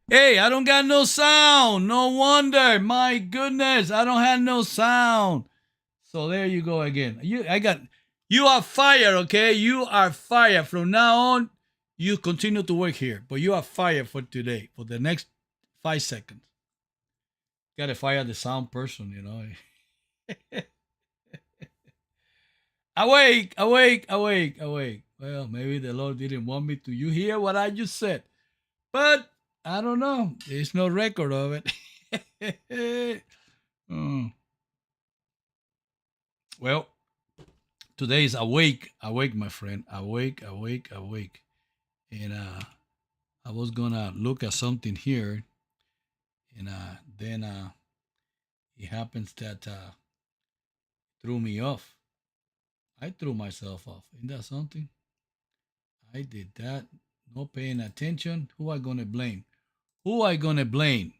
Hey, I don't got no sound. No wonder. My goodness, I don't have no sound. So there you go again. You are fired, okay? You are fired. From now on, you continue to work here, but you are fired for today, for the next 5 seconds. Gotta fire the sound person, you know. Awake, awake, awake, awake. Well, maybe the Lord didn't want me to. You hear what I just said? But I don't know. There's no record of it. Mm. Well, today is awake, awake, my friend. Awake, awake, awake. And I was gonna look at something here, and then it happens that threw me off. I threw myself off. Isn't that something? I did that. No paying attention. Who I gonna blame? Who I gonna blame?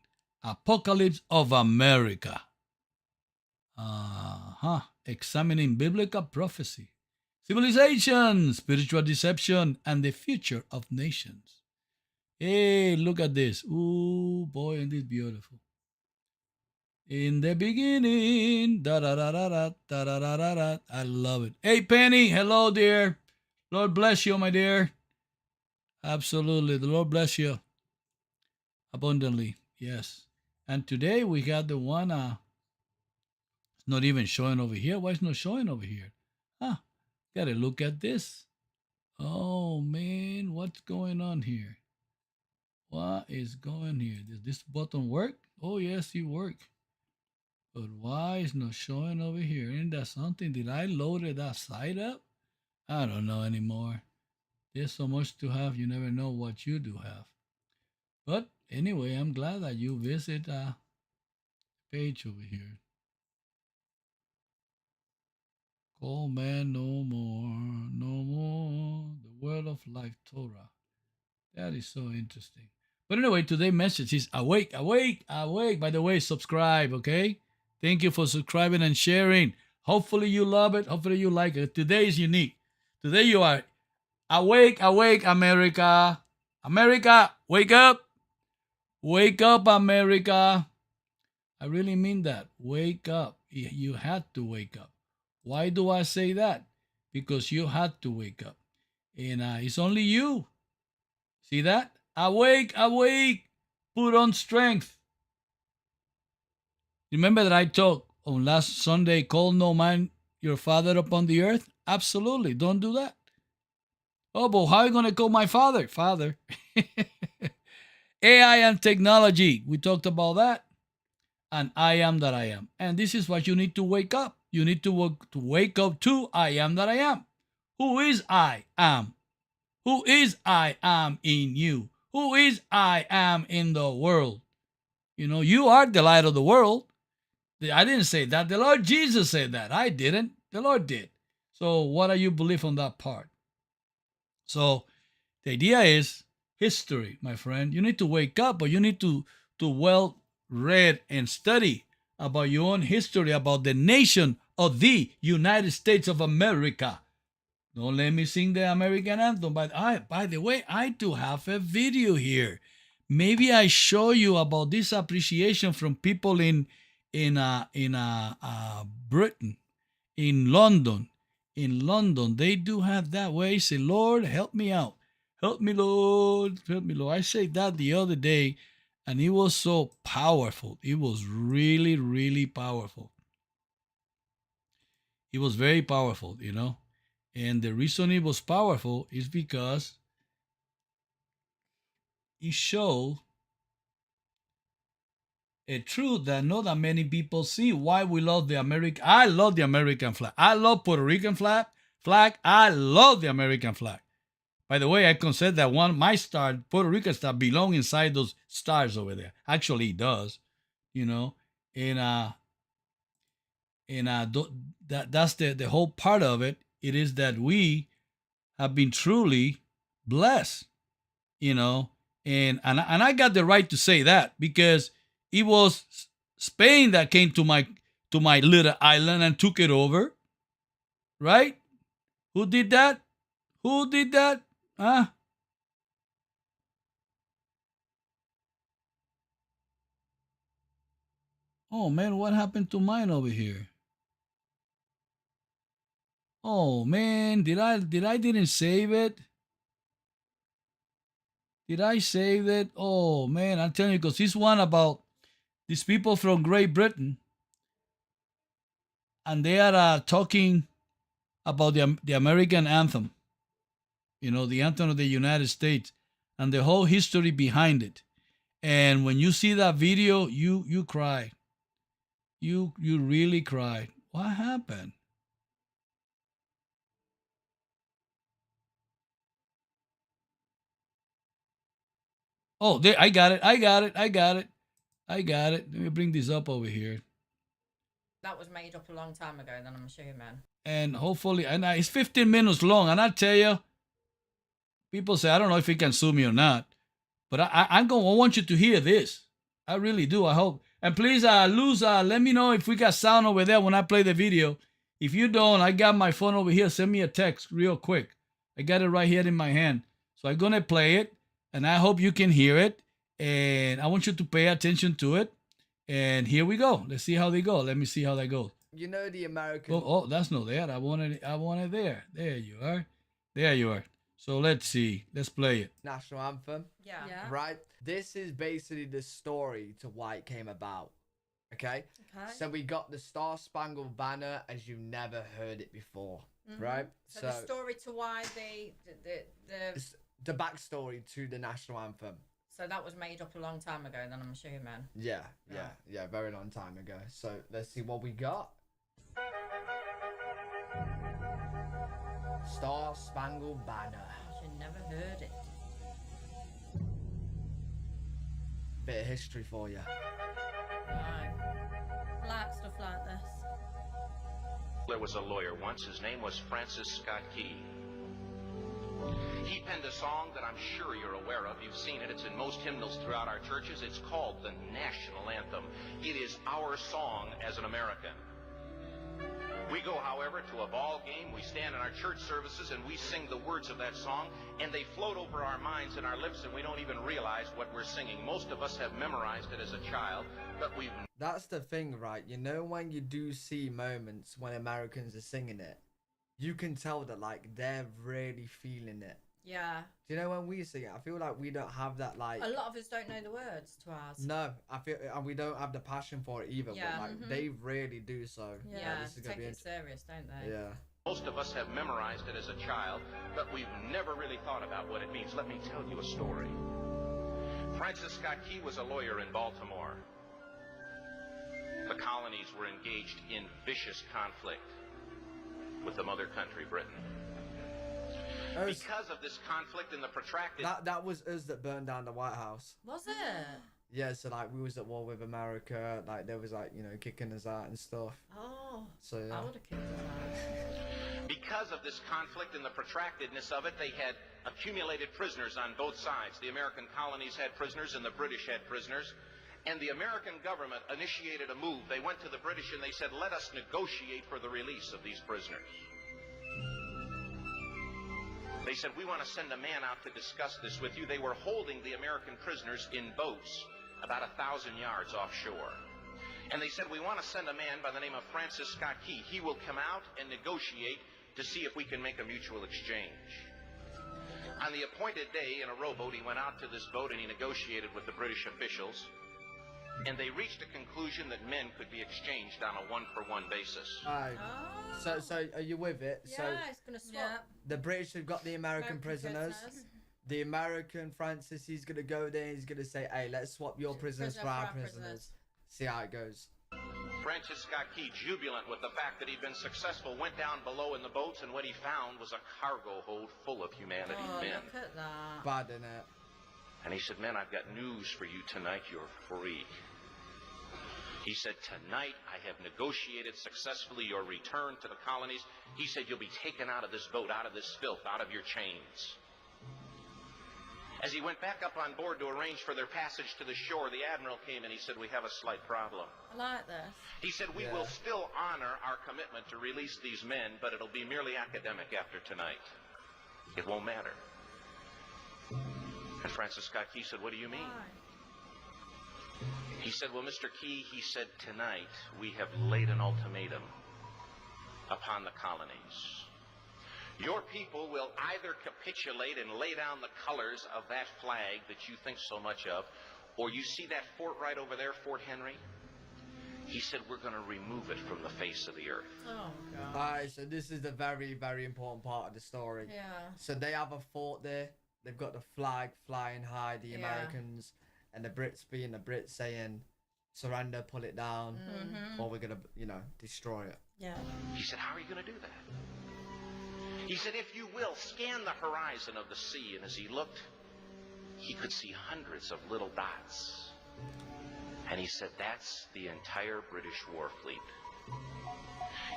Apocalypse of America. Examining biblical prophecy, civilization, spiritual deception, and the future of nations. Hey, look at this. Ooh, boy, isn't this beautiful? In the beginning, da da da da da da da da da da. I love it. Hey, Penny, hello, dear. Lord bless you, my dear. Absolutely, the Lord bless you abundantly. Yes. And today we got the one. It's not even showing over here. Why is it not showing over here? Huh? Gotta look at this. Oh man, what's going on here? What is going here? Does this button work? Oh yes, it works. But why is not showing over here? Isn't that something? Did I load that site up? I don't know anymore. There's so much to have, you never know what you do have. But anyway, I'm glad that you visit page over here. Call man no more, no more. The word of life, Torah. That is so interesting. But anyway, today's message is awake, awake, awake. By the way, subscribe, okay? Thank you for subscribing and sharing. Hopefully you love it. Hopefully you like it. Today is unique. Today you are awake, awake, America. America, wake up. Wake up, America. I really mean that. Wake up. You had to wake up. Why do I say that? Because you had to wake up. And it's only you. See that? Awake, awake, put on strength. Remember that I talked on last Sunday, call no man your father upon the earth? Absolutely, don't do that. Oh, but how are you going to call my father? Father. AI and technology, we talked about that. And I am that I am. And this is what you need to wake up. You need to wake up to I am that I am. Who is I am? Who is I am in you? Who is I am in the world? You know, you are the light of the world. I didn't say that. The Lord Jesus said that. I didn't. The Lord did. So what do you believe on that part? So the idea is history, my friend. You need to wake up, but you need to well read and study about your own history, about the nation of the United States of America. Don't let me sing the American anthem. But by the way, I do have a video here. Maybe I show you about this appreciation from people in Britain, in London. In London, they do have that way. Say, Lord, help me out. Help me, Lord. Help me, Lord. I said that the other day, and it was so powerful. It was really, really powerful. It was very powerful, you know. And the reason it was powerful is because it showed a truth that not that many people see. Why we love the American. I love the American flag. I love Puerto Rican flag. I love the American flag. By the way, I consider that one my star, Puerto Rican star, belong inside those stars over there. Actually, it does, you know. And that's the whole part of it. It is that we have been truly blessed, you know, and I got the right to say that because it was Spain that came to my little island and took it over, right? Who did that? Who did that? Huh? Oh man, what happened to mine over here? Oh man, did I didn't save it? Did I save it? Oh man, I'm telling you, because this one about these people from Great Britain, and they are talking about the American anthem. You know, the anthem of the United States, and the whole history behind it. And when you see that video, you cry. You really cried. What happened? Oh, there, I got it. I got it. I got it. I got it. Let me bring this up over here. That was made up a long time ago, then I'm assuming. And hopefully, and it's 15 minutes long. And I tell you, people say, I don't know if he can sue me or not. But I want you to hear this. I really do. I hope. And please, Luz, let me know if we got sound over there when I play the video. If you don't, I got my phone over here. Send me a text real quick. I got it right here in my hand. So I'm going to play it, and I hope you can hear it. And I want you to pay attention to it. And here we go. Let's see how they go. Let me see how that goes. You know the American. Oh, that's not there. I wanted it there. There you are. There you are. So let's see. Let's play it. National anthem. Yeah. Right? This is basically the story to why it came about. Okay? So we got the Star Spangled Banner as you never heard it before. Right? So the story to why the backstory to the national anthem. So that was made up a long time ago, then I'm assuming. Yeah, very long time ago. So let's see what we got. Star Spangled Banner. You never heard it. Bit of history for you. Right. I like stuff like this. There was a lawyer once. His name was Francis Scott Key. He penned a song that I'm sure you're aware of. You've seen it. It's in most hymnals throughout our churches. It's called the National Anthem. It is our song as an American. We go, however, to a ball game. We stand in our church services and we sing the words of that song, and they float over our minds and our lips, and we don't even realize what we're singing. Most of us have memorized it as a child, but we've... That's the thing, right? You know, when you do see moments when Americans are singing it, you can tell that, like, they're really feeling it. Yeah. Do you know when we sing it? I feel like we don't have that, like... A lot of us don't know the words to ours. No, I feel, and we don't have the passion for it either. Yeah. But, like, they really do so. Yeah, this is take gonna it serious, don't they? Yeah. Most of us have memorized it as a child, but we've never really thought about what it means. Let me tell you a story. Francis Scott Key was a lawyer in Baltimore. The colonies were engaged in vicious conflict with the mother country, Britain. Because of this conflict and the protracted... That was us that burned down the White House. Was it? Yeah, so, like, we was at war with America. Like, there was, like, you know, kicking us out and stuff. Oh. So, yeah. I would have kicked us out. Because of this conflict and the protractedness of it, they had accumulated prisoners on both sides. The American colonies had prisoners and the British had prisoners. And the American government initiated a move. They went to the British and they said, let us negotiate for the release of these prisoners. They said, we want to send a man out to discuss this with you. They were holding the American prisoners in boats about 1,000 yards offshore. And they said, we want to send a man by the name of Francis Scott Key. He will come out and negotiate to see if we can make a mutual exchange. On the appointed day in a rowboat, he went out to this boat and he negotiated with the British officials. And they reached a conclusion that men could be exchanged on a one-for-one basis. So are you with it? Yeah, So it's going to swap. the British have got the American prisoners. The American Francis, he's going to go there and he's going to say, hey, let's swap your prisoners for our prisoners. See how it goes. Francis Scott Key, jubilant with the fact that he'd been successful, went down below in the boats, and what he found was a cargo hold full of humanity's men. Look at that. Bad, innit? And he said, men, I've got news for you tonight. You're free. He said, tonight I have negotiated successfully your return to the colonies. He said, you'll be taken out of this boat, out of this filth, out of your chains. As he went back up on board to arrange for their passage to the shore, the admiral came and he said, we have a slight problem. I like this. He said, we will still honor our commitment to release these men, but it'll be merely academic after tonight. It won't matter. And Francis Scott Key said, what do you mean? Why? He He said, well, Mr. Key, he said, tonight we have laid an ultimatum upon the colonies. Your people will either capitulate and lay down the colors of that flag that you think so much of, or you see that fort right over there, Fort Henry? He said, we're going to remove it from the face of the earth. Oh, God. Alright, so this is the very, very important part of the story. Yeah. So they have a fort there. They've got the flag flying high, the Americans, and the Brits being the Brits saying, surrender, pull it down, or we're going to, you know, destroy it. Yeah. He said, how are you going to do that? He said, if you will, scan the horizon of the sea. And as he looked, he could see hundreds of little dots. And he said, that's the entire British war fleet.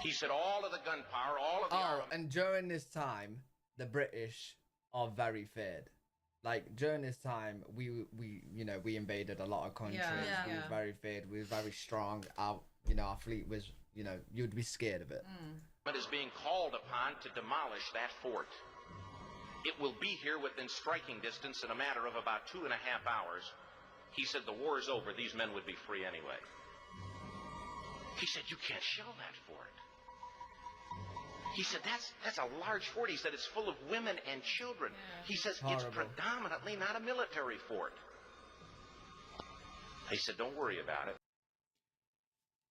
He said, all of the gunpowder, all of the armament. And during this time, the British are very feared. Like, during this time, we invaded a lot of countries. Yeah. We was very feared. We was very strong. Our fleet was, you'd be scared of it. Is being called upon to demolish that fort. It will be here within striking distance in a matter of about 2.5 hours. He said, the war is over. These men would be free anyway. He said, you can't shell that fort. He said, that's a large fort. He said, it's full of women and children. Yeah. He says, Horrible. it's predominantly not a military fort. He said, don't worry about it.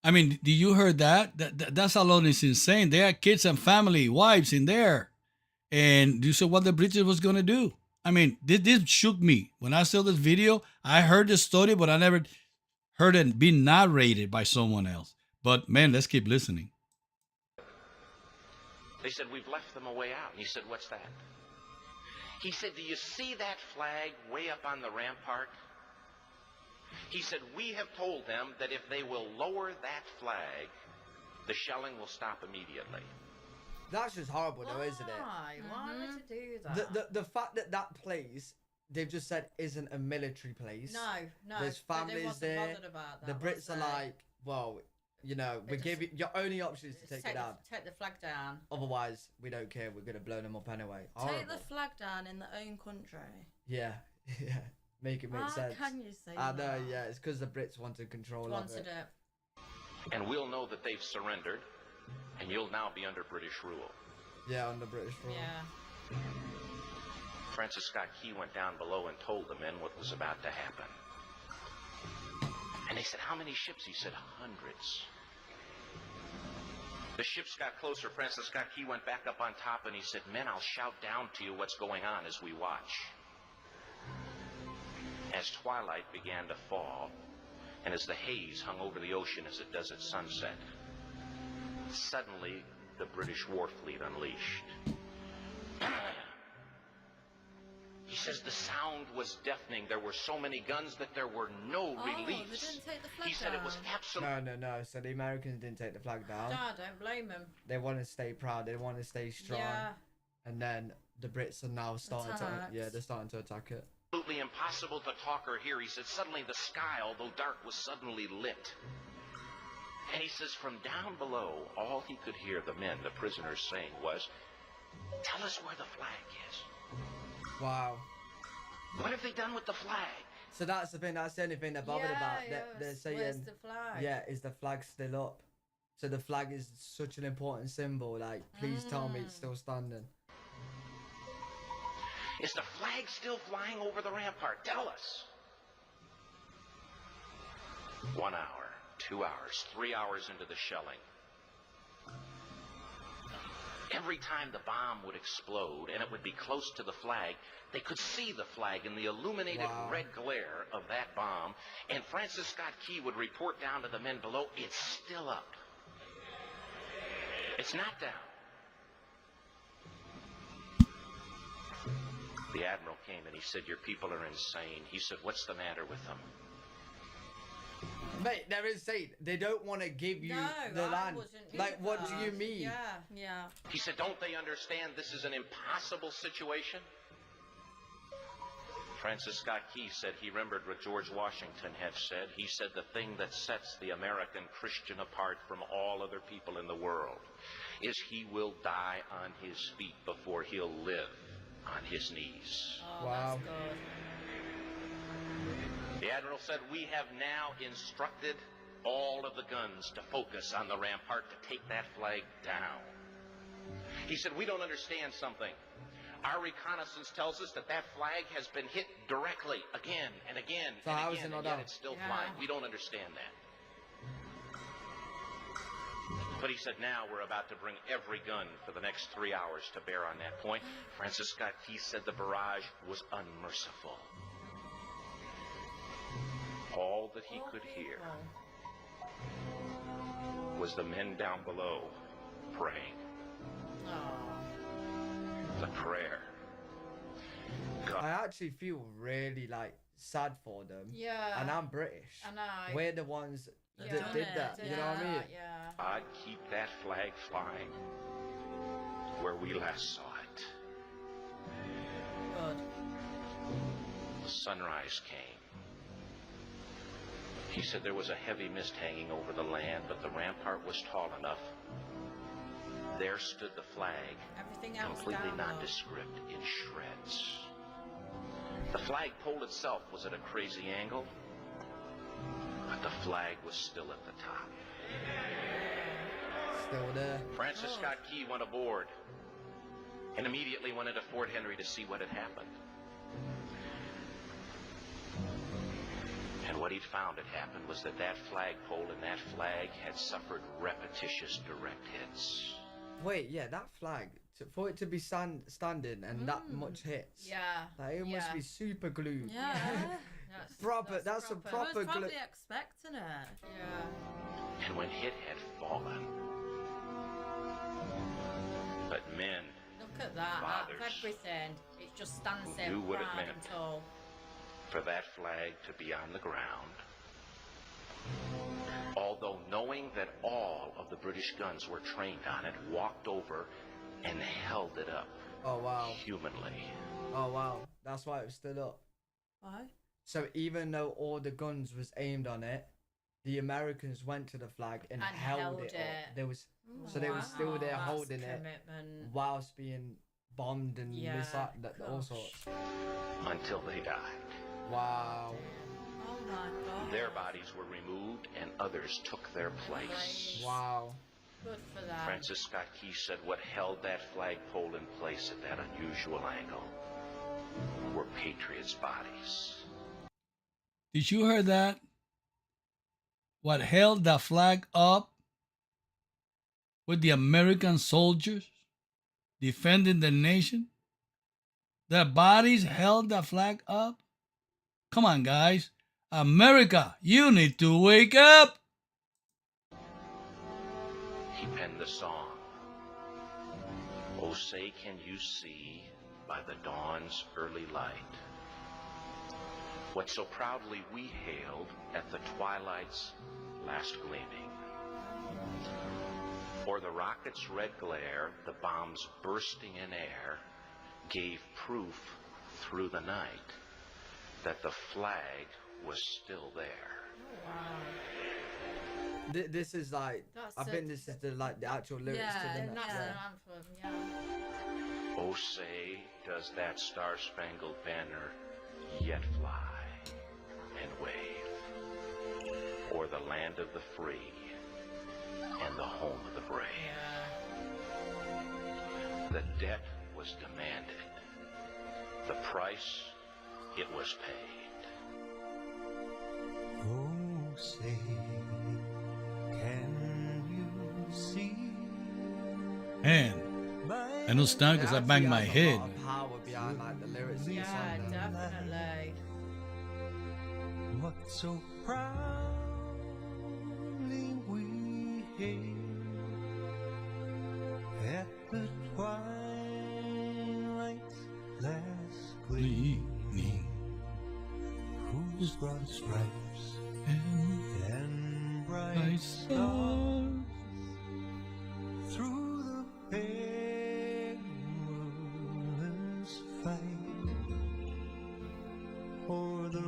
I mean, did you heard that? That's alone is insane. There are kids and family, wives in there. And you said what the British was going to do. I mean, this shook me. When I saw this video, I heard the story, but I never heard it being narrated by someone else. But man, let's keep listening. They said, we've left them a way out. And he said, what's that? He said, do you see that flag way up on the rampart? He said, we have told them that if they will lower that flag, the shelling will stop immediately. That's just horrible, though, isn't it? Why would you do that? The fact that place, they've just said, isn't a military place. No. There's they families wasn't there. bothered about that, The Brits was are they? like, well, we give you, your only option is to take it down. Take the flag down. Otherwise, we don't care. We're gonna blow them up anyway. Take Horrible. the flag down in their own country. Yeah, yeah. Make it make How sense. can you say I that? know, yeah. It's because the Brits wanted control of Wanted it. it. And we'll know that they've surrendered, and you'll now be under British rule. Yeah, on the British rule. Yeah. Francis Scott Key went down below and told the men what was about to happen. And they said, how many ships? He said, hundreds. The ships got closer. Francis Scott Key went back up on top and he said, men, I'll shout down to you what's going on as we watch. As twilight began to fall, and as the haze hung over the ocean as it does at sunset, suddenly the British war fleet unleashed. He says the sound was deafening. There were so many guns that there were no They reliefs. didn't take the flag He said it was down. absolutely... No. So the Americans didn't take the flag down. No, don't blame them. They want to stay proud. They want to stay strong. Yeah. And then the Brits are now starting to. Attacks. Yeah, they're starting to attack it. absolutely impossible to talk or hear. He said suddenly the sky, although dark, was suddenly lit. And he says from down below, all he could hear the men, the prisoners, saying was, tell us where the flag is. Wow. What have they done with the flag? So that's the thing. That's the only thing they're bothered about. They're saying, where's the flag? yeah, is the flag still up? So the flag is such an important symbol. Like, please tell me it's still standing. Is the flag still flying over the rampart? Tell us. 1 hour, 2 hours, 3 hours into the shelling. Every time the bomb would explode and it would be close to the flag, they could see the flag in the illuminated red glare of that bomb. And Francis Scott Key would report down to the men below, it's still up. It's not down. The admiral came and he said, your people are insane. He said, what's the matter with them? Mate, they're insane. They don't want to give you the land. Like, what do you mean? Yeah. He said, don't they understand this is an impossible situation? Francis Scott Key said he remembered what George Washington had said. He said the thing that sets the American Christian apart from all other people in the world is he will die on his feet before he'll live on his knees. Oh, Wow. that's good. The admiral said, we have now instructed all of the guns to focus on the rampart to take that flag down. He said, we don't understand something. Our reconnaissance tells us that that flag has been hit directly again and again So and how is again, it not and yet down? it's still Yeah. flying. We don't understand that. But he said, now we're about to bring every gun for the next 3 hours to bear on that point. Francis Scott Key said the barrage was unmerciful. All that he could hear was the men down below praying. The prayer. God. I actually feel really like sad for them. Yeah. And I'm British. I know. We're the ones that Yeah. did that. You know what I mean? Yeah. I'd keep that flag flying where we last saw it. Good. The sunrise came. He said there was a heavy mist hanging over the land, but the rampart was tall enough. There stood the flag, Everything else completely down low. nondescript, in shreds. The flagpole itself was at a crazy angle, but the flag was still at the top. Still there. Francis Scott Key went aboard and immediately went into Fort Henry to see what had happened. And what he'd found had happened was that that flagpole and that flag had suffered repetitious direct hits. Wait, yeah, that flag, for it to be standing and that much hits, Yeah. like, it must Yeah. be super glued. Yeah. Proper, that's a I was proper glue. probably expecting it. Yeah. And when it had fallen, but men Look at that. Out of Fathers everything, it just stands there knew what it proud meant. and tall. for that flag to be on the ground, although knowing that all of the British guns were trained on it, walked over and held it up Oh wow. humanly. Oh wow. That's why it was stood up. Why? So even though all the guns was aimed on it, the Americans went to the flag and held it up. There was so they were still there That's holding it commitment. whilst being bombed and Yeah, all gosh. sorts. Until they died. Wow. Oh my god. Their bodies were removed and others took their place. Wow. Good for that. Francis Scott Key said what held that flagpole in place at that unusual angle were patriots' bodies. Did you hear that? What held the flag up with the American soldiers defending the nation? Their bodies held the flag up? Come on, guys. America, you need to wake up. He penned the song, "Oh, say can you see by the dawn's early light what so proudly we hailed at the twilight's last gleaming? For the rocket's red glare, the bombs bursting in air, gave proof through the night that the flag was still there." This is like That's I think this is the actual lyrics to the And that's yeah. an anthem, yeah. Oh, say does that star-spangled banner yet fly and wave o'er the land of the free and the home of the brave? The debt was demanded. The price, it was paid. Oh, say, can you see? And I know stand because I It banged actually my has a head. lot of power behind like the lyrics of the Yeah, song. though. definitely. What so proudly we hailed at the twilight's last gleaming, whose broad stripes And and bright bright stars stars. through the perilous fight o'er the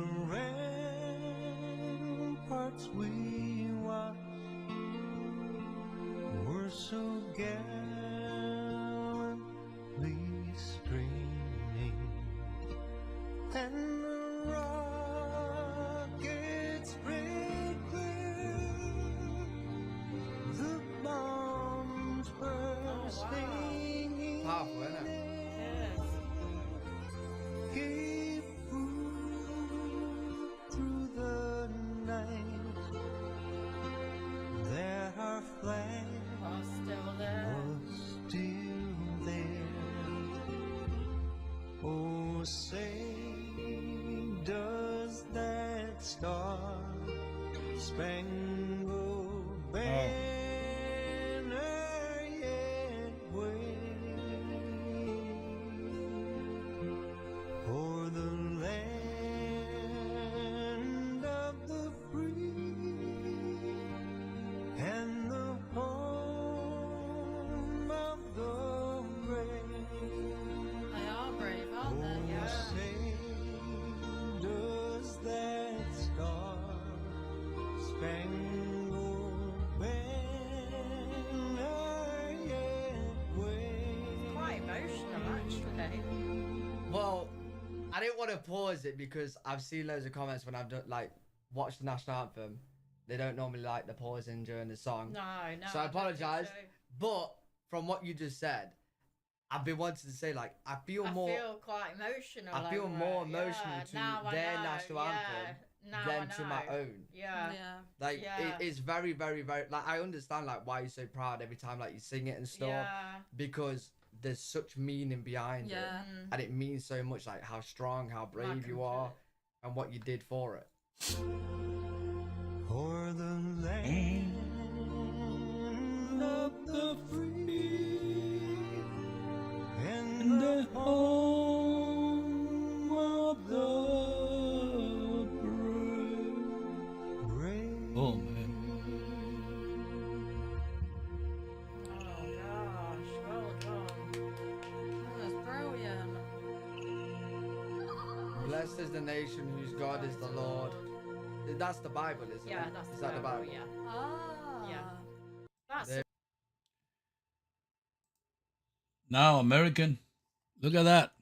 ramparts we watched were so gallantly streaming, and the rockets Star Spangled Banner yet wave o'er the land of the free and the home of the brave. They are brave, aren't they? Oh, say does that star spangled banner yet wave? Quite emotional, actually. Well, I didn't want to pause it because I've seen loads of comments when I've done, like, watched the national anthem. They don't normally like the pausing during the song. No. So I don't think apologise. so. But from what you just said, I've been wanting to say, like, I feel I more. feel quite emotional. I feel over more it. emotional Yeah, to now I their know, national yeah. anthem Now than I to my know. own. Yeah. Yeah. Like Yeah. it's very, very, very. Like I understand like why you're so proud every time like you sing it and stuff Yeah. because there's such meaning behind it, Yeah. and it means so much. Like how strong, how brave you are, and what you did for it. O'er the land of the free and the home of the brave. Oh, man. Oh gosh, well done. That's brilliant. Blessed is the nation whose God is the Lord. That's the Bible, isn't Yeah, it? that's Is the that the Bible? Yeah. Ah. Yeah. That's There- Now, American, look at that.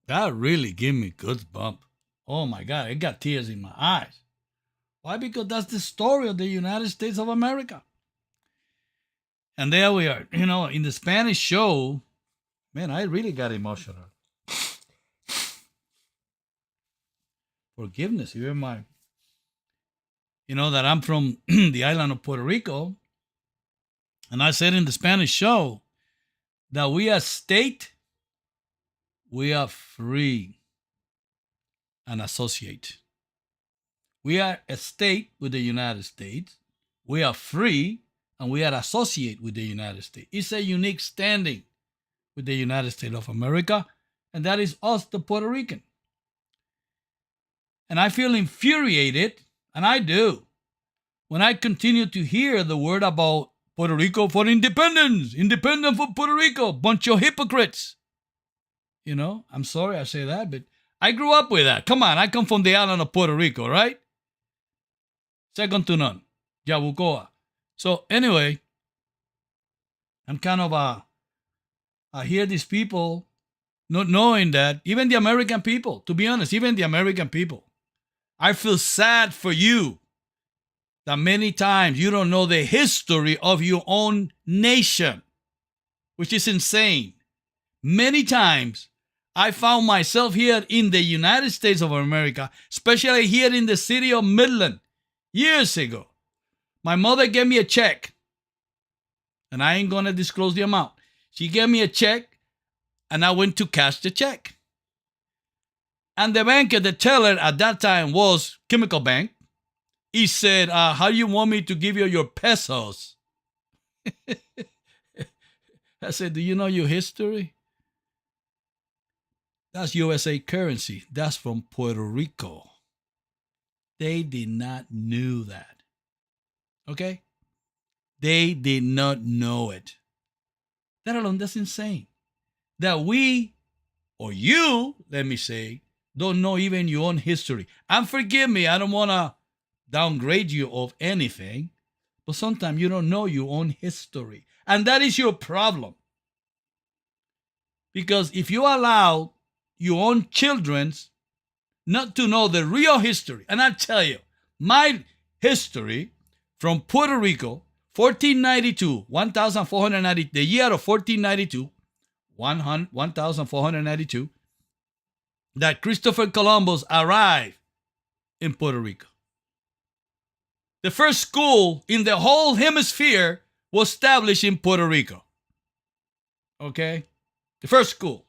That really gave me goosebumps. Oh my God, it got tears in my eyes. Why? Because that's the story of the United States of America. And there we are, in the Spanish show. Man, I really got emotional. Forgiveness, even that I'm from the island of Puerto Rico. And I said in the Spanish show that we are state, we are free and associate. We are a state with the United States. We are free and we are associate with the United States. It's a unique standing with the United States of America, and that is us, the Puerto Rican. And I feel infuriated, and I do, when I continue to hear the word about Puerto Rico for independence, independent for Puerto Rico, bunch of hypocrites. I'm sorry I say that, but I grew up with that. Come on, I come from the island of Puerto Rico, right? Second to none, Yabucoa. So anyway, I'm kind of I hear these people not knowing that, even the American people, to be honest, even the American people, I feel sad for you that many times you don't know the history of your own nation, which is insane. Many times I found myself here in the United States of America, especially here in the city of Midland, years ago. My mother gave me a check, and I ain't going to disclose the amount. She gave me a check, and I went to cash the check. And the banker, the teller at that time was Chemical Bank. He said, how do you want me to give you your pesos? I said, do you know your history? That's USA currency. That's from Puerto Rico. They did not know that. Okay? They did not know it. That alone, that's insane. That we, or you, let me say, don't know even your own history. And forgive me, I don't want to downgrade you of anything, but sometimes you don't know your own history. And that is your problem. Because if you allow your own children not to know the real history, and I tell you, my history from Puerto Rico, 1492, 1490, the year of 1492, 1492, that Christopher Columbus arrived in Puerto Rico. The first school in the whole hemisphere was established in Puerto Rico. Okay? The first school.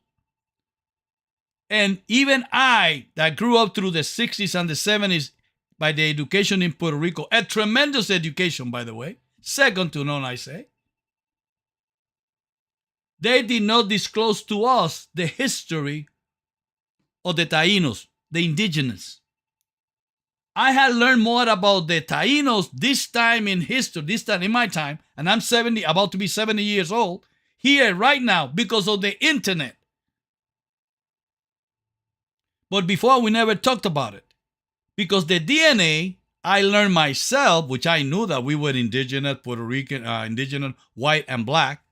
And even I, that grew up through the 60s and the 70s, by the education in Puerto Rico, a tremendous education, by the way, second to none, I say. They did not disclose to us the history of the Taínos, the indigenous. I had learned more about the Taínos this time in history, this time in my time, and I'm 70, about to be 70 years old, here right now because of the internet. But before, we never talked about it. Because the DNA, I learned myself, which I knew that we were indigenous, Puerto Rican, indigenous, white and black.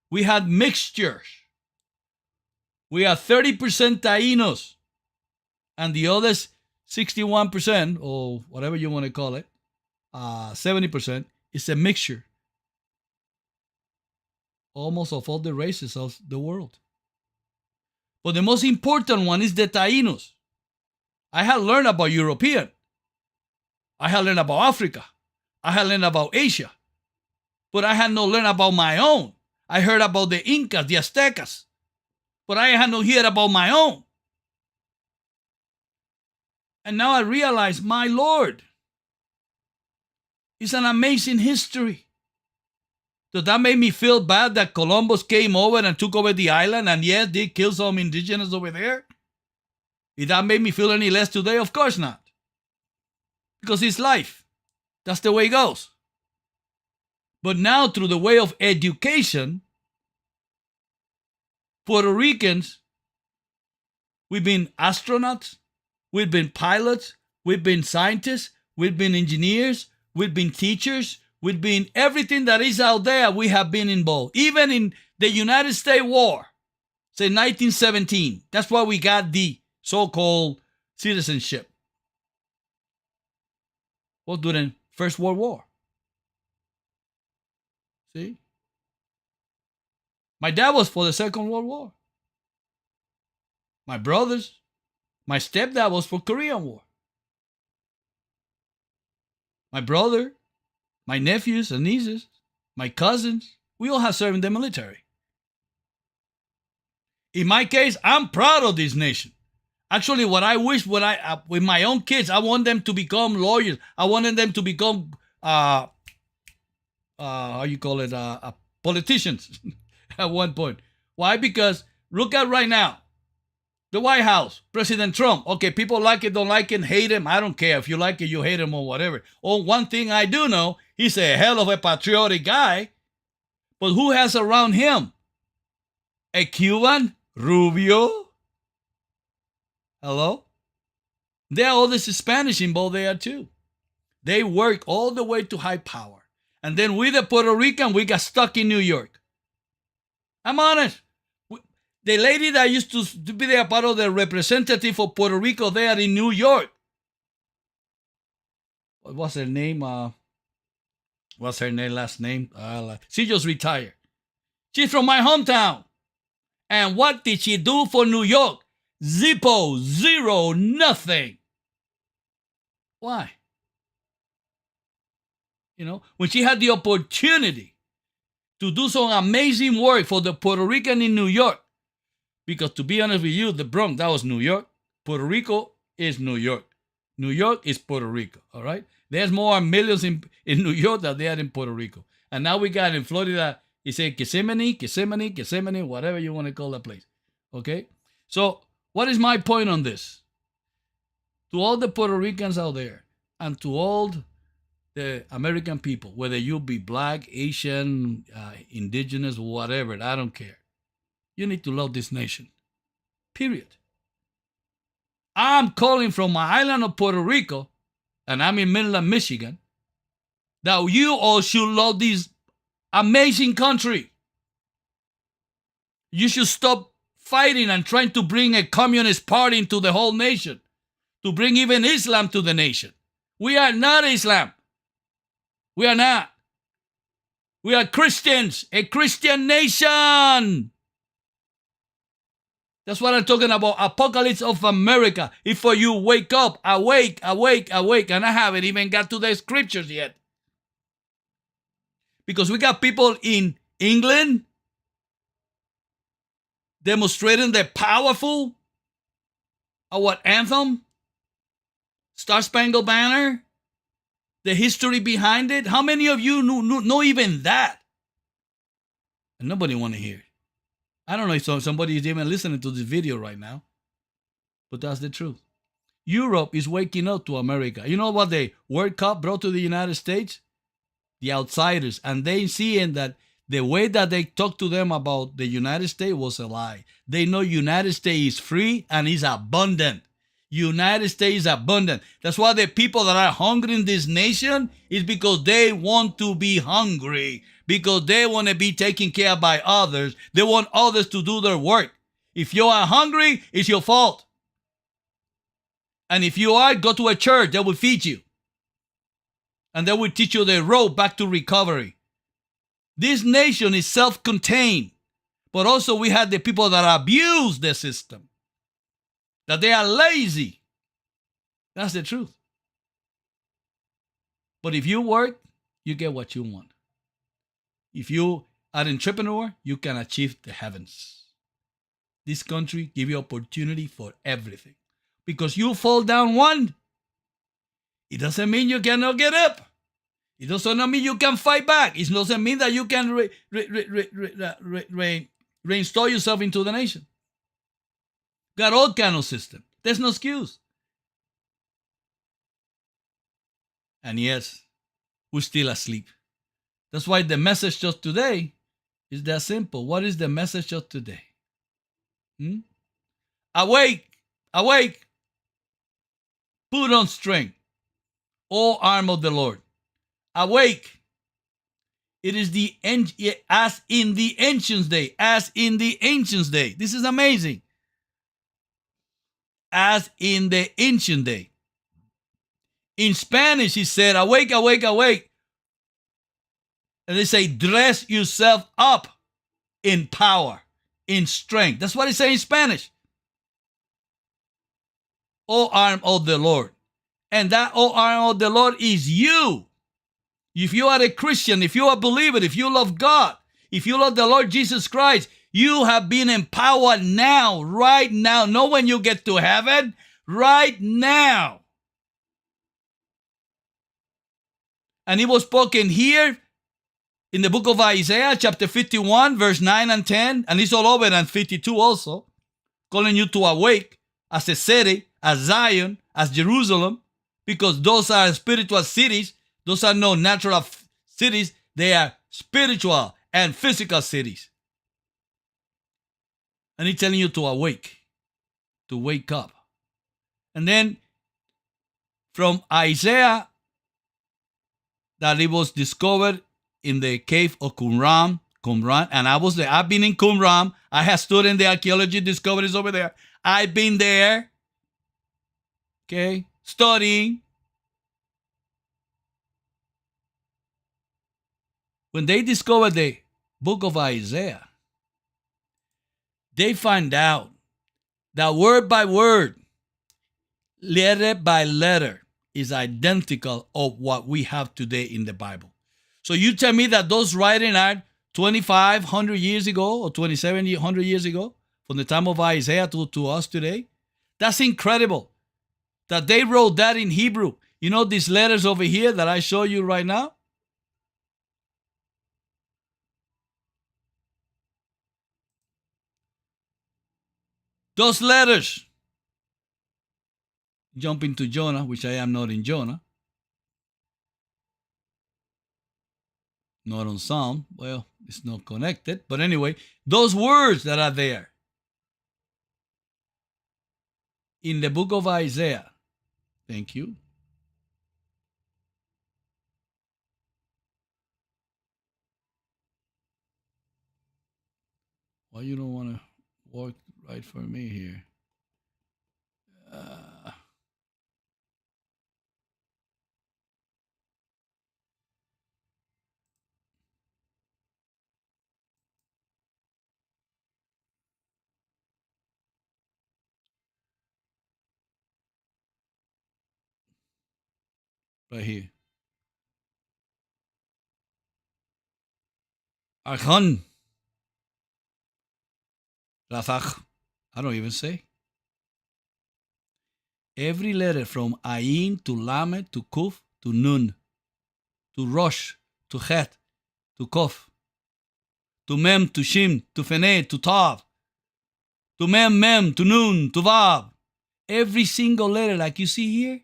We had mixtures. We are 30% Taínos. And the others, 61%, or whatever you want to call it, 70%, is a mixture. Almost of all the races of the world. But the most important one is the Taínos. I had learned about European. I had learned about Africa. I had learned about Asia. But I had not learned about my own. I heard about the Incas, the Aztecas. But I had not heard about my own. And now I realize, my Lord, it's an amazing history. Does that make me feel bad that Columbus came over and took over the island and yes, they killed some indigenous over there? Did that make me feel any less today? Of course not. Because it's life. That's the way it goes. But now through the way of education, Puerto Ricans, we've been astronauts, we've been pilots, we've been scientists, we've been engineers, we've been teachers, we've been everything that is out there, we have been involved. Even in the United States War, say 1917. That's why we got the so-called citizenship. Well, during First World War. See? My dad was for the Second World War. My brothers, my stepdad was for Korean War. My brother, my nephews and nieces, my cousins, we all have served in the military. In my case, I'm proud of this nation. Actually, what I wish with my own kids, I want them to become lawyers. I wanted them to become, politicians at one point. Why? Because look at right now. The White House, President Trump. Okay, people like it, don't like it, hate him. I don't care. If you like it, you hate him or whatever. Oh, one thing I do know, he's a hell of a patriotic guy. But who has around him? A Cuban? Rubio? Hello? There are all this Spanish involved there too. They work all the way to high power. And then we, the Puerto Rican, we got stuck in New York. I'm honest. The lady that used to be there, part of the representative for Puerto Rico there in New York. What was her name? What's her name, last name? She just retired. She's from my hometown. And what did she do for New York? Zippo, zero, nothing. Why? You know, when she had the opportunity to do some amazing work for the Puerto Rican in New York, because to be honest with you, the Bronx, that was New York. Puerto Rico is New York. New York is Puerto Rico, all right? There's more millions in New York than there are in Puerto Rico. And now we got in Florida, you say Kissimmee, whatever you want to call that place, okay? So what is my point on this? To all the Puerto Ricans out there and to all the American people, whether you be black, Asian, indigenous, whatever, I don't care. You need to love this nation. Period. I'm calling from my island of Puerto Rico, and I'm in Midland, Michigan, that you all should love this amazing country. You should stop fighting and trying to bring a communist party into the whole nation, to bring even Islam to the nation. We are not Islam. We are not. We are Christians, a Christian nation. That's what I'm talking about. Apocalypse of America. If for you wake up, awake, and I haven't even got to the scriptures yet. Because we got people in England demonstrating the powerful our anthem. Star Spangled Banner? The history behind it? How many of you know even that? And nobody want to hear it. I don't know if somebody is even listening to this video right now, but that's the truth. Europe is waking up to America. You know what the World Cup brought to the United States? The outsiders. And they seeing that the way that they talk to them about the United States was a lie. They know United States is free and is abundant. United States is abundant. That's why the people that are hungry in this nation is because they want to be hungry, because they want to be taken care of by others. They want others to do their work. If you are hungry, it's your fault. And if you are, go to a church. They will feed you. And they will teach you the road back to recovery. This nation is self-contained. But also we have the people that abuse the system. That they are lazy. That's the truth. But if you work, you get what you want. If you are an entrepreneur, you can achieve the heavens. This country gives you opportunity for everything. Because you fall down one, it doesn't mean you cannot get up. It doesn't mean you can fight back. It doesn't mean that you can reinstall yourself into the nation. Got all kind of system. There's no excuse. And yes, we're still asleep. That's why the message of today is that simple. What is the message of today? Awake, awake. Put on strength, all arm of the Lord. Awake. It is as in the ancient day. As in the ancient day. This is amazing. As in the ancient day. In Spanish, he said, awake, awake, awake. And they say, dress yourself up in power, in strength. That's what it says in Spanish. O arm of the Lord. And that O arm of the Lord is you. If you are a Christian, if you are a believer, if you love God, if you love the Lord Jesus Christ, you have been empowered now, right now. Not when you get to heaven, right now. And it was spoken here in the book of Isaiah, chapter 51, verse 9 and 10. And it's all over in 52 also, calling you to awake as a city, as Zion, as Jerusalem, because those are spiritual cities. Those are no natural cities. They are spiritual and physical cities. And he's telling you to awake, to wake up. And then from Isaiah, that it was discovered in the cave of Qumran, and I've been in Qumran. I have stood in the archaeology discoveries over there. I've been there, okay, studying. When they discovered the book of Isaiah, they find out that word by word, letter by letter, is identical of what we have today in the Bible. So you tell me that those writings are 2,500 years ago or 2,700 years ago, from the time of Isaiah to us today? That's incredible that they wrote that in Hebrew. You know these letters over here that I show you right now? Those letters, jump into Jonah, which I am not in Jonah, not on Psalm. Well, it's not connected. But anyway, those words that are there in the book of Isaiah. Thank you. Why you don't want to work right for me here? Right here. Archon. Rafach. I don't even say. Every letter from Ayin to Lamed to Kuf to Nun, to Rosh, to Het, to Kof, to Mem, to Shim, to Fene, to Tav, to Mem, to Nun, to Vav. Every single letter like you see here,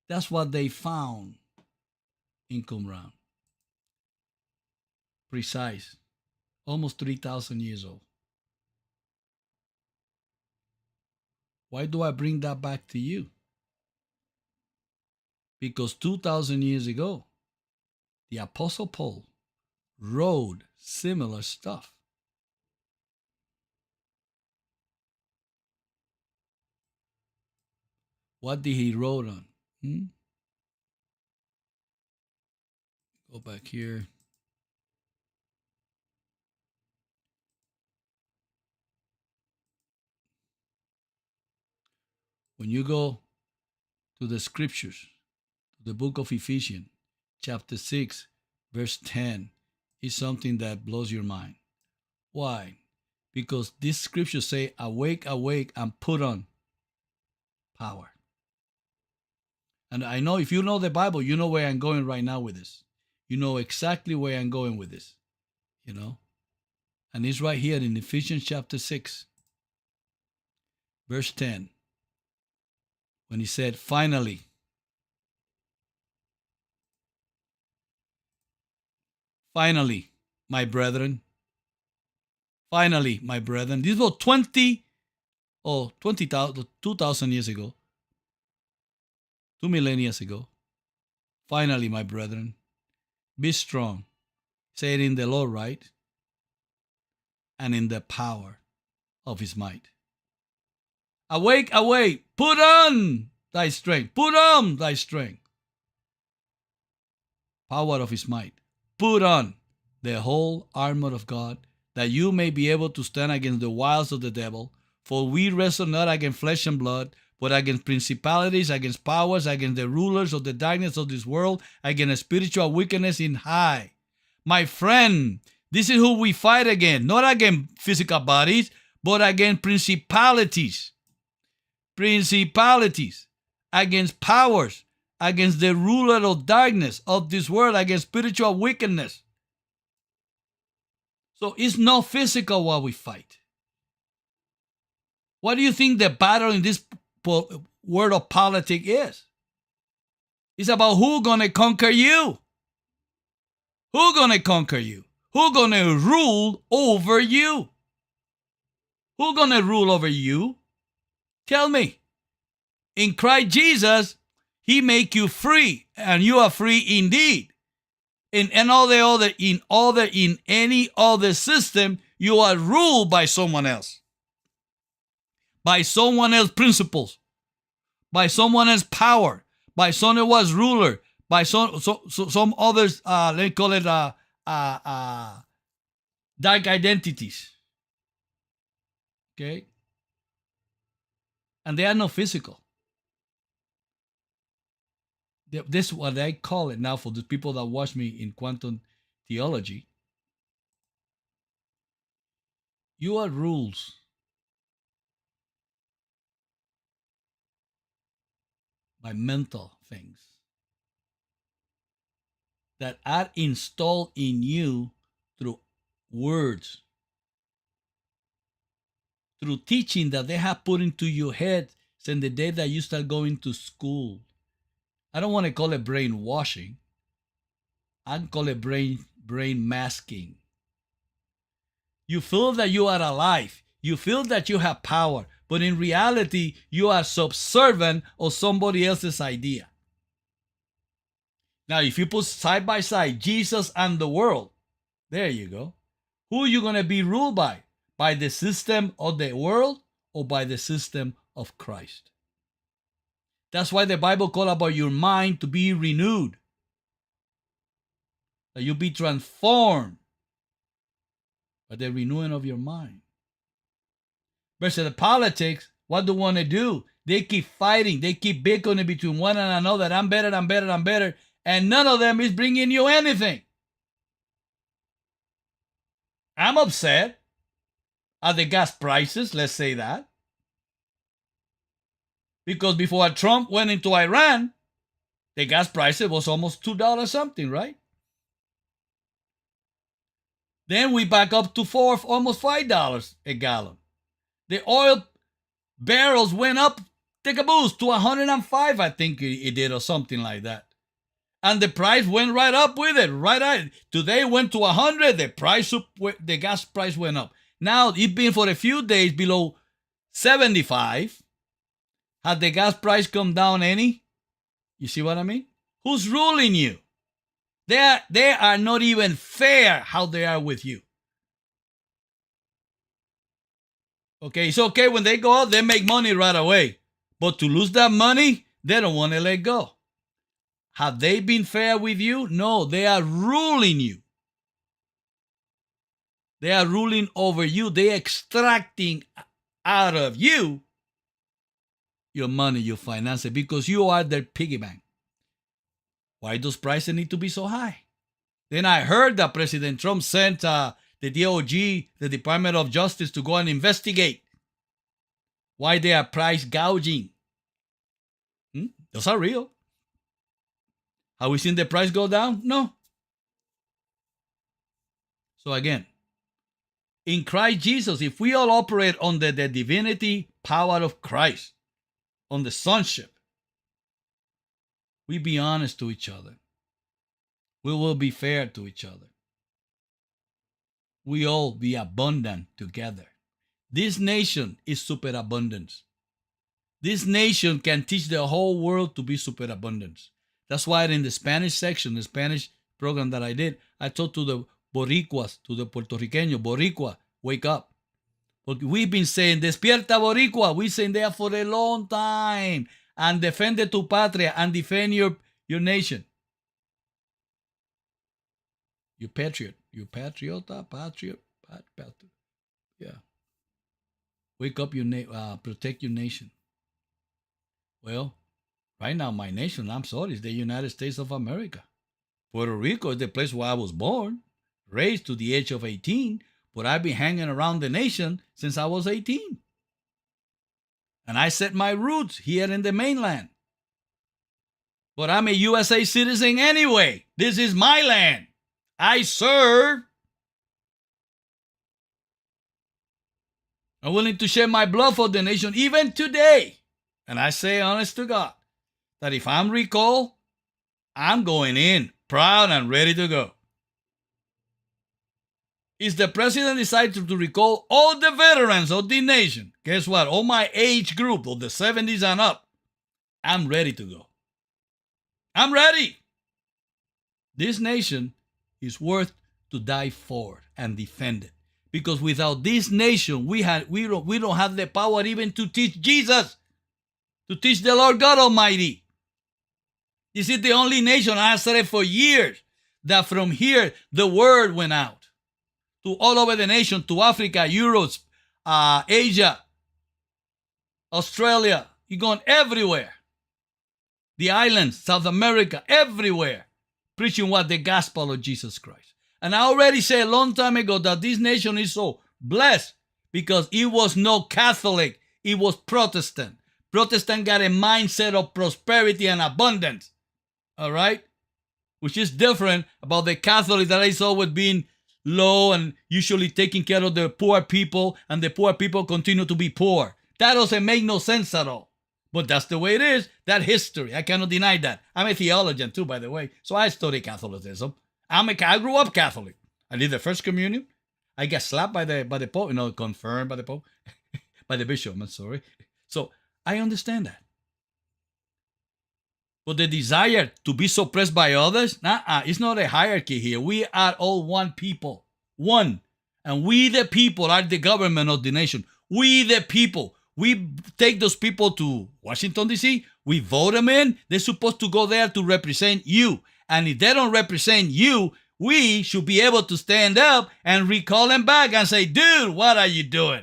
that's what they found in Qumran. Precise. Almost 3,000 years old. Why do I bring that back to you? Because 2,000 years ago, the Apostle Paul wrote similar stuff. What did he wrote on? Go back here. When you go to the scriptures, the book of Ephesians, chapter 6, verse 10, is something that blows your mind. Why? Because these scriptures say, awake, awake, and put on power. And I know if you know the Bible, you know where I'm going right now with this. You know exactly where I'm going with this. You know? And it's right here in Ephesians chapter 6, verse 10. When he said, finally, my brethren. Finally, my brethren. This was 2,000 years ago. 2 millennia ago. Finally, my brethren, be strong. Say it in the Lord, right? And in the power of his might. Awake, awake, put on thy strength. Put on thy strength. Power of his might. Put on the whole armor of God, that you may be able to stand against the wiles of the devil. For we wrestle not against flesh and blood, but against principalities, against powers, against the rulers of the darkness of this world, against spiritual wickedness in high. My friend, this is who we fight against, not against physical bodies, but against principalities. Principalities, against powers, against the ruler of darkness of this world, against spiritual wickedness. So it's not physical what we fight. What do you think the battle in this world of politics is? It's about who's going to conquer you. Who's going to conquer you? Who's going to rule over you? Who's going to rule over you? Tell me. In Christ Jesus, he make you free, and you are free indeed. In any other system, you are ruled by someone else. By someone else's principles. By someone else's power. By someone else's ruler. By some others, let's call it dark identities. Okay? And they are not physical. This is what I call it now for the people that watch me in quantum theology. You are rules. By mental things that are installed in you through words, through teaching that they have put into your head since the day that you start going to school. I don't want to call it brainwashing. I call it brain masking. You feel that you are alive. You feel that you have power. But in reality, you are subservient of somebody else's idea. Now, if you put side by side Jesus and the world, there you go. Who are you going to be ruled by? By the system of the world or by the system of Christ? That's why the Bible calls about your mind to be renewed. That you be transformed by the renewing of your mind. Versus the politics, what do they want to do? They keep fighting. They keep bickering between one and another. I'm better, I'm better, I'm better. And none of them is bringing you anything. I'm upset at the gas prices, let's say that. Because before Trump went into Iran, the gas prices was almost $2 something, right? Then we back up to almost $5 a gallon. The oil barrels went up, take a boost to 105, I think it did, or something like that. And the price went right up with it. Right. Today went to 100. The gas price went up. Now it's been for a few days below 75. Had the gas price come down any? You see what I mean? Who's ruling you? They are not even fair how they are with you. Okay, it's okay when they go out, they make money right away. But to lose that money, they don't want to let go. Have they been fair with you? No, they are ruling you. They are ruling over you. They are extracting out of you your money, your finances, because you are their piggy bank. Why those prices need to be so high? Then I heard that President Trump sent the DOJ, the Department of Justice, to go and investigate why they are price gouging. Those are real. Have we seen the price go down? No. So again, in Christ Jesus, if we all operate under the divinity power of Christ, on the sonship, we be honest to each other. We will be fair to each other. We all be abundant together. This nation is superabundance. This nation can teach the whole world to be superabundance. That's why in the Spanish section, the Spanish program that I did, I talked to the Boricuas, to the Puerto Riqueño, Boricua, wake up. But we've been saying, despierta Boricua. We've saying there for a long time. And defend tu patria and defend your nation. You patriot. You patriota, patriot. Yeah. Wake up protect your nation. Well, right now, my nation, I'm sorry, is the United States of America. Puerto Rico is the place where I was born, raised to the age of 18, but I've been hanging around the nation since I was 18. And I set my roots here in the mainland. But I'm a USA citizen anyway. This is my land. I serve. I'm willing to shed my blood for the nation even today. And I say, honest to God, that if I'm recalled, I'm going in, proud and ready to go. If the president decides to recall all the veterans of the nation, guess what? All my age group of the 70s and up, I'm ready to go. I'm ready. This nation is worth to die for and defend it. Because without this nation, we don't have the power even to teach Jesus, to teach the Lord God Almighty. This is the only nation, I have said it for years, that from here the word went out to all over the nation, to Africa, Europe, Asia, Australia. You're going everywhere. The islands, South America, everywhere, preaching what the gospel of Jesus Christ. And I already said a long time ago that this nation is so blessed because it was not Catholic, it was Protestant. Protestant got a mindset of prosperity and abundance. All right? Which is different about the Catholic that is always being low and usually taking care of the poor people, and the poor people continue to be poor. That doesn't make no sense at all. But that's the way it is. That history. I cannot deny that. I'm a theologian too, by the way. So I study Catholicism. I grew up Catholic. I did the first communion. I got slapped by the Pope, confirmed by the Pope, by the bishop, I'm sorry. So I understand that. But the desire to be suppressed by others, it's not a hierarchy here. We are all one people. One. And we the people are the government of the nation. We the people. We take those people to Washington, D.C. We vote them in. They're supposed to go there to represent you. And if they don't represent you, we should be able to stand up and recall them back and say, dude, what are you doing?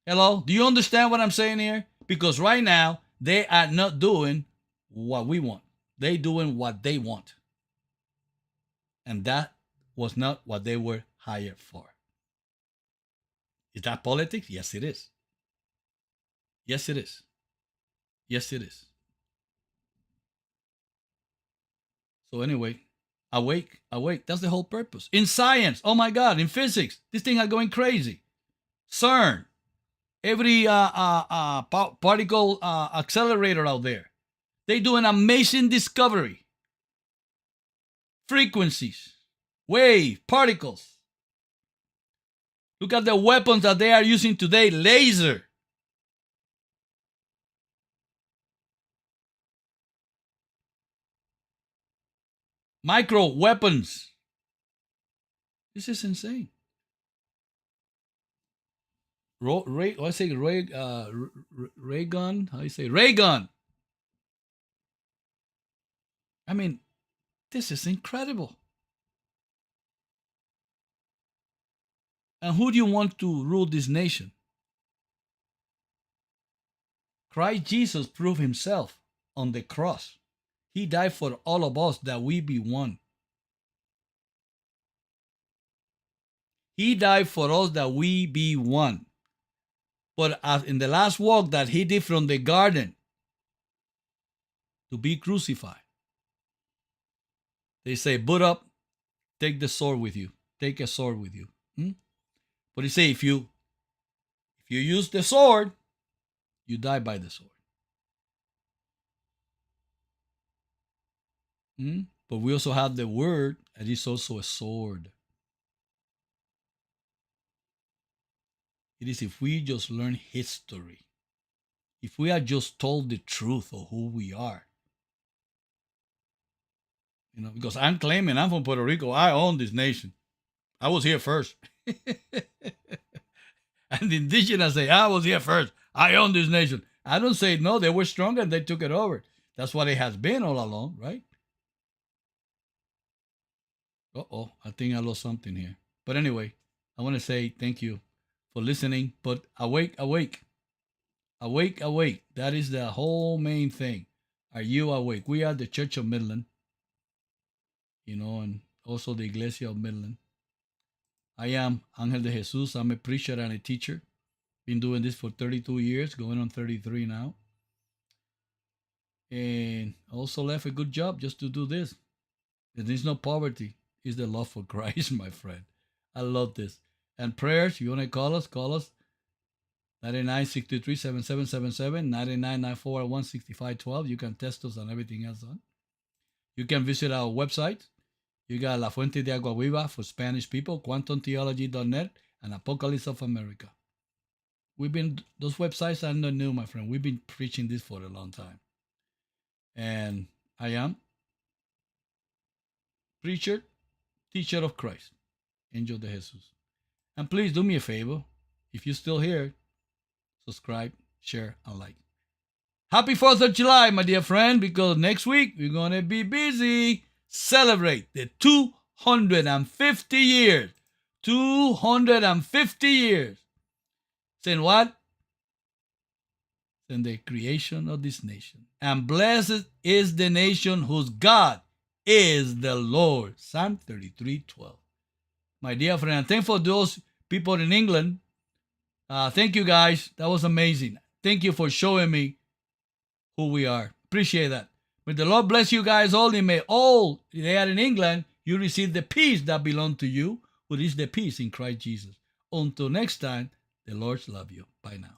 Hello? Do you understand what I'm saying here? Because right now, they are not doing what we want. They're doing what they want. And that was not what they were hired for. Is that politics? Yes, it is. Yes, it is. Yes, it is. So anyway, awake, awake. That's the whole purpose. In science, oh my God, in physics, this thing are going crazy. CERN, every particle accelerator out there, they do an amazing discovery. Frequencies, wave, particles. Look at the weapons that they are using today. Laser. Micro weapons. This is insane. Ray gun? How do you say? Ray gun. I mean, this is incredible. And who do you want to rule this nation? Christ Jesus proved himself on the cross. He died for all of us that we be one. He died for us that we be one. But as in the last walk that he did from the garden to be crucified, they say, "Put up, take the sword with you. Take a sword with you." But he say, if you use the sword, you die by the sword. But we also have the word, and it's also a sword. It is if we just learn history, if we are just told the truth of who we are. Because I'm claiming I'm from Puerto Rico. I own this nation. I was here first. And the indigenous say, I was here first. I own this nation. I don't say no, they were stronger and they took it over. That's what it has been all along, right? Uh-oh, I think I lost something here. But anyway, I want to say thank you for listening. But awake, awake. Awake, awake. That is the whole main thing. Are you awake? We are the Church of Midland, and also the Iglesia of Midland. I am Angel de Jesus. I'm a preacher and a teacher. Been doing this for 32 years, going on 33 now. And also left a good job just to do this. There's no poverty. It's the love for Christ, my friend. I love this. And prayers, you want to call us? Call us. 9963-7777, 9994-16512. You can test us on everything else on. You can visit our website. You got La Fuente de Agua Viva for Spanish people, quantumtheology.net, and Apocalypse of America. Those websites are not new, my friend. We've been preaching this for a long time. And I am preacher, teacher of Christ, Angel de Jesus. And please do me a favor. If you're still here, subscribe, share, and like. Happy 4th of July, my dear friend, because next week we're going to be busy. Celebrate the 250 years. 250 years. Saying what? Saying the creation of this nation. And blessed is the nation whose God is the Lord. Psalm 33:12. My dear friend, thank for those people in England. Thank you guys. That was amazing. Thank you for showing me who we are. Appreciate that. May the Lord bless you guys all, and may all there in England, you receive the peace that belongs to you, which is the peace in Christ Jesus. Until next time, the Lord love you. Bye now.